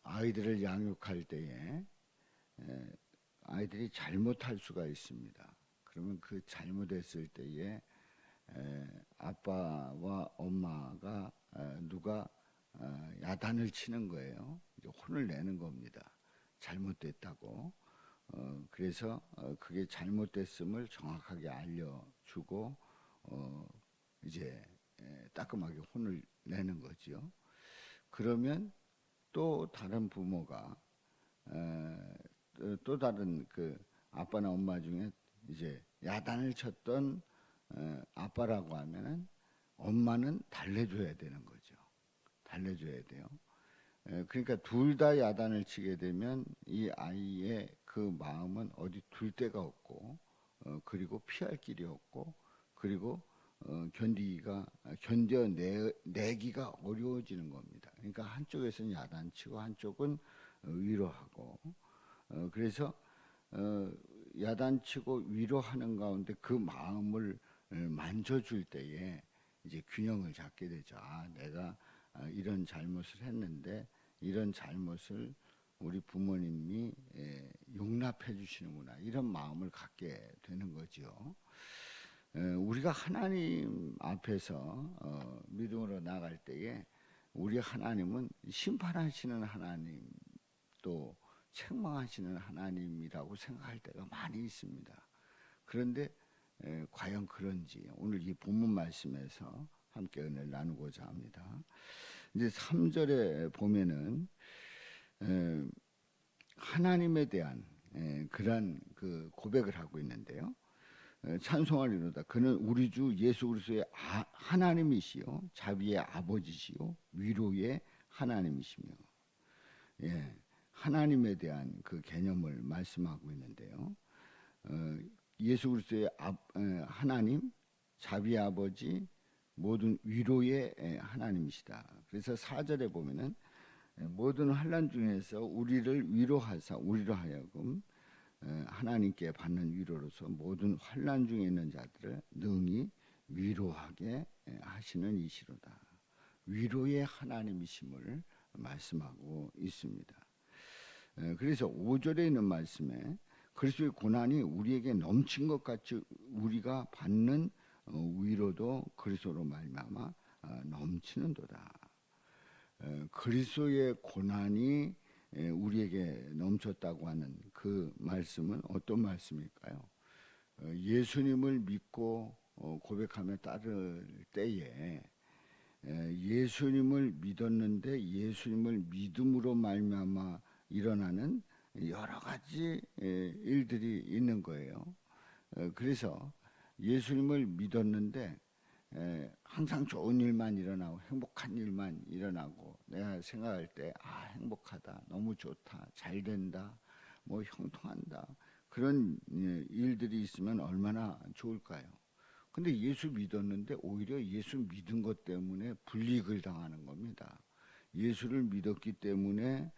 아이들을 양육할 때에 아이들이 잘못할 수가 있습니다. 그러면 그 잘못했을 때에 아빠와 엄마가 누가 야단을 치는 거예요. 이제 혼을 내는 겁니다. 잘못됐다고. 그래서 그게 잘못됐음을 정확하게 알려주고 이제 따끔하게 혼을 내는 거지요. 그러면 또 다른 부모가 또 다른 그 아빠나 엄마 중에 이제 야단을 쳤던 아빠라고 하면은 엄마는 달래줘야 되는 거죠. 달래줘야 돼요. 그러니까 둘 다 야단을 치게 되면 이 아이의 그 마음은 어디 둘 데가 없고 그리고 피할 길이 없고 그리고 견뎌내기가 어려워지는 겁니다. 그러니까 한쪽에서는 야단치고 한쪽은 위로하고 그래서 야단치고 위로하는 가운데 그 마음을 만져줄 때에 이제 균형을 잡게 되죠. 내가 이런 잘못을 했는데 이런 잘못을 우리 부모님이 용납해 주시는구나 이런 마음을 갖게 되는 거죠. 우리가 하나님 앞에서 믿음으로 나갈 때에 우리 하나님은 심판하시는 하나님 또 책망하시는 하나님이라고 생각할 때가 많이 있습니다. 그런데 과연 그런지 오늘 이 본문 말씀에서 함께 은혜를 나누고자 합니다. 이제 3절에 보면은 하나님에 대한 그런 그 고백을 하고 있는데요. 찬송하리로다. 그는 우리 주 예수 그리스도의 하나님이시요 자비의 아버지시요 위로의 하나님이시며, 하나님에 대한 그 개념을 말씀하고 있는데요. 예수 그리스도의 하나님, 자비의 아버지, 모든 위로의 하나님이시다. 그래서 4절에 보면은 모든 환난 중에서 우리를 위로하사 우리로 하여금 하나님께 받는 위로로서 모든 환난 중에 있는 자들을 능히 위로하게 하시는 이시로다. 위로의 하나님이심을 말씀하고 있습니다. 그래서 5절에 있는 말씀에 그리스도의 고난이 우리에게 넘친 것 같이 우리가 받는 위로도 그리스도로 말미암아 넘치는도다. 그리스도의 고난이 우리에게 넘쳤다고 하는 그 말씀은 어떤 말씀일까요? 예수님을 믿고 고백하며 따를 때에 예수님을 믿었는데 예수님을 믿음으로 말미암아 일어나는 여러 가지 일들이 있는 거예요. 그래서 예수님을 믿었는데 항상 좋은 일만 일어나고 행복한 일만 일어나고 내가 생각할 때 행복하다, 너무 좋다, 잘 된다, 뭐 형통한다 그런 일들이 있으면 얼마나 좋을까요? 근데 예수 믿었는데 오히려 예수 믿은 것 때문에 불이익을 당하는 겁니다. 예수를 믿었기 때문에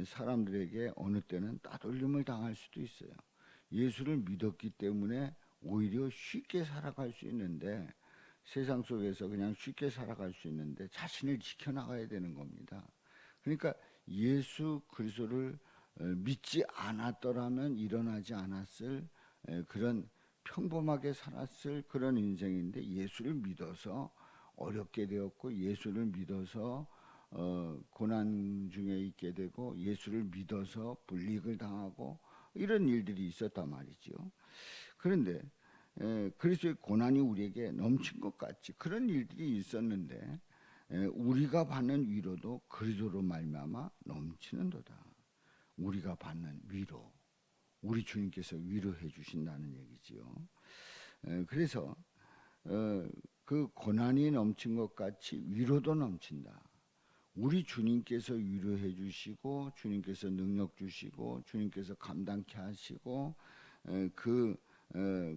사람들에게 어느 때는 따돌림을 당할 수도 있어요. 예수를 믿었기 때문에 오히려 쉽게 살아갈 수 있는데 세상 속에서 그냥 쉽게 살아갈 수 있는데 자신을 지켜나가야 되는 겁니다. 그러니까 예수 그리스도를 믿지 않았더라면 일어나지 않았을 그런 평범하게 살았을 그런 인생인데 예수를 믿어서 어렵게 되었고 예수를 믿어서 고난 중에 있게 되고 예수를 믿어서 불이익을 당하고 이런 일들이 있었단 말이죠. 그런데 그리스도의 고난이 우리에게 넘친 것 같이 그런 일들이 있었는데 우리가 받는 위로도 그리스도로 말미암아 넘치는도다. 우리가 받는 위로, 우리 주님께서 위로해 주신다는 얘기지요. 그래서 그 고난이 넘친 것 같이 위로도 넘친다. 우리 주님께서 위로해 주시고 주님께서 능력 주시고 주님께서 감당케 하시고 그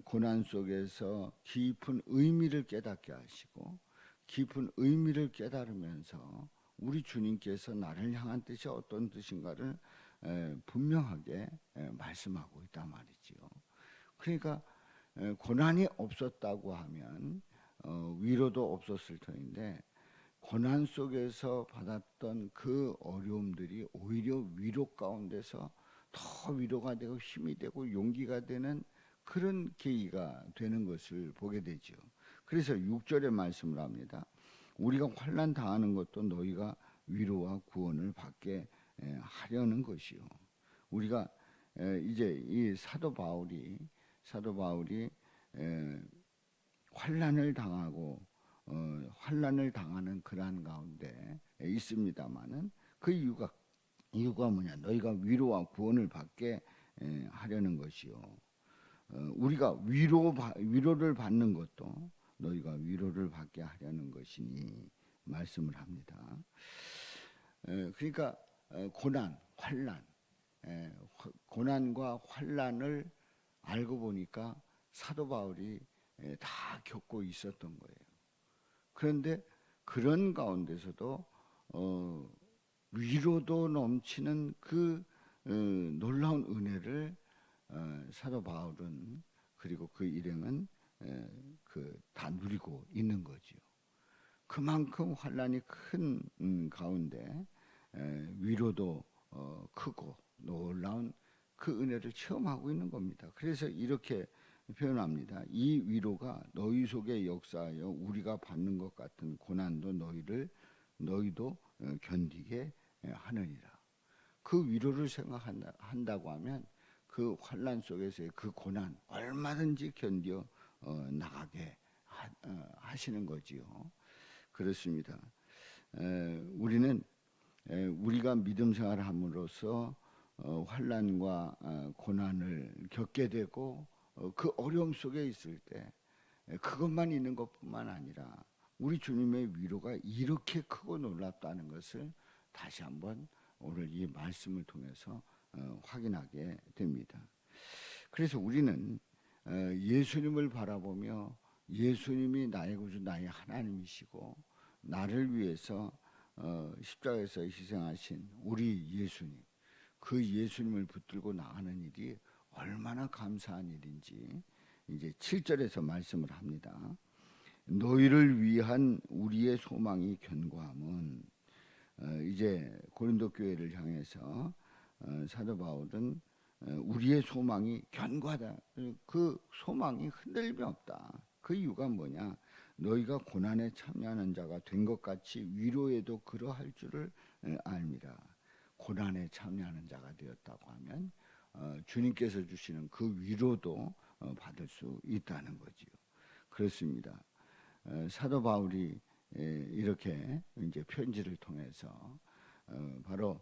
고난 속에서 깊은 의미를 깨닫게 하시고 깊은 의미를 깨달으면서 우리 주님께서 나를 향한 뜻이 어떤 뜻인가를 분명하게 말씀하고 있단 말이지요. 그러니까 고난이 없었다고 하면 위로도 없었을 터인데 고난 속에서 받았던 그 어려움들이 오히려 위로 가운데서 더 위로가 되고 힘이 되고 용기가 되는 그런 계기가 되는 것을 보게 되죠. 그래서 6절에 말씀을 합니다. 우리가 환난 당하는 것도 너희가 위로와 구원을 받게 하려는 것이요. 우리가 이제 이 사도 바울이 환난을 당하고 환난을 당하는 그러한 가운데 있습니다마는 그 이유가 뭐냐? 너희가 위로와 구원을 받게 하려는 것이요. 우리가 위로를 받는 것도 너희가 위로를 받게 하려는 것이니 말씀을 합니다. 그러니까 고난, 환난, 고난과 환난을 알고 보니까 사도 바울이 다 겪고 있었던 거예요. 그런데 그런 가운데서도 위로도 넘치는 그 놀라운 은혜를 사도 바울은 그리고 그 일행은 다 누리고 있는 거지요. 그만큼 환난이 큰 가운데 위로도 크고 놀라운 그 은혜를 체험하고 있는 겁니다. 그래서 이렇게 표현합니다. 이 위로가 너희 속에 역사하여 우리가 받는 것 같은 고난도 너희도 견디게 하느니라. 그 위로를 생각한다고 하면 그 환난 속에서의 그 고난 얼마든지 견뎌 나가게 하시는 거지요. 그렇습니다. 우리는 우리가 믿음 생활을 함으로써 환난과 고난을 겪게 되고 그 어려움 속에 있을 때 그것만 있는 것뿐만 아니라 우리 주님의 위로가 이렇게 크고 놀랍다는 것을 다시 한번 오늘 이 말씀을 통해서 확인하게 됩니다. 그래서 우리는 예수님을 바라보며 예수님이 나의 구주 나의 하나님이시고 나를 위해서 십자가에서 희생하신 우리 예수님, 그 예수님을 붙들고 나가는 일이 얼마나 감사한 일인지 이제 7절에서 말씀을 합니다. 너희를 위한 우리의 소망이 견고함은 이제 고린도 교회를 향해서 사도 바울은 우리의 소망이 견고하다. 그 소망이 흔들림이 없다. 그 이유가 뭐냐? 너희가 고난에 참여하는 자가 된 것 같이 위로에도 그러할 줄을 압니다. 고난에 참여하는 자가 되었다고 하면 주님께서 주시는 그 위로도 받을 수 있다는 거지요. 그렇습니다. 사도 바울이 이렇게 이제 편지를 통해서 바로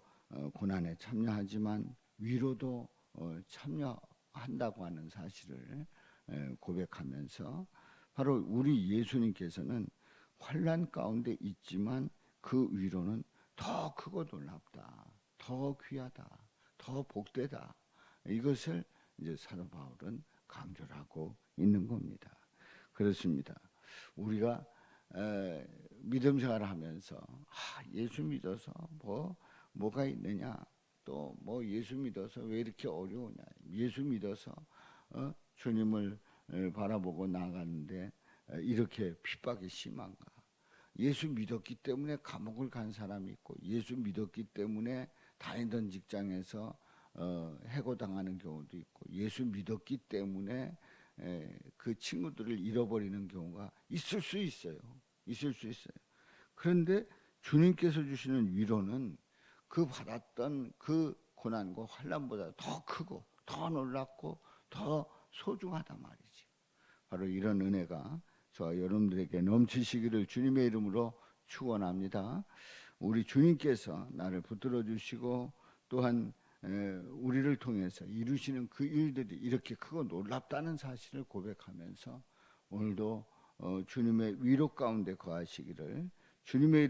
고난에 참여하지만 위로도 참여한다고 하는 사실을 고백하면서 바로 우리 예수님께서는 환난 가운데 있지만 그 위로는 더 크고 놀랍다, 더 귀하다, 더 복되다. 이것을 이제 사도 바울은 강조를 하고 있는 겁니다. 그렇습니다. 우리가 믿음 생활을 하면서 예수 믿어서 뭐가 있느냐, 또 뭐 예수 믿어서 왜 이렇게 어려우냐, 예수 믿어서 주님을 바라보고 나가는데 이렇게 핍박이 심한가, 예수 믿었기 때문에 감옥을 간 사람이 있고 예수 믿었기 때문에 다니던 직장에서 해고당하는 경우도 있고 예수 믿었기 때문에 그 친구들을 잃어버리는 경우가 있을 수 있어요. 그런데 주님께서 주시는 위로는 그 받았던 그 고난과 환난보다 더 크고 더 놀랍고 더 소중하단 말이지. 바로 이런 은혜가 저와 여러분들에게 넘치시기를 주님의 이름으로 축원합니다. 우리 주님께서 나를 붙들어 주시고 또한 우리를 통해서 이루시는 그 일들이 이렇게 크고 놀랍다는 사실을 고백하면서 오늘도 주님의 위로 가운데 거하시기를 주님의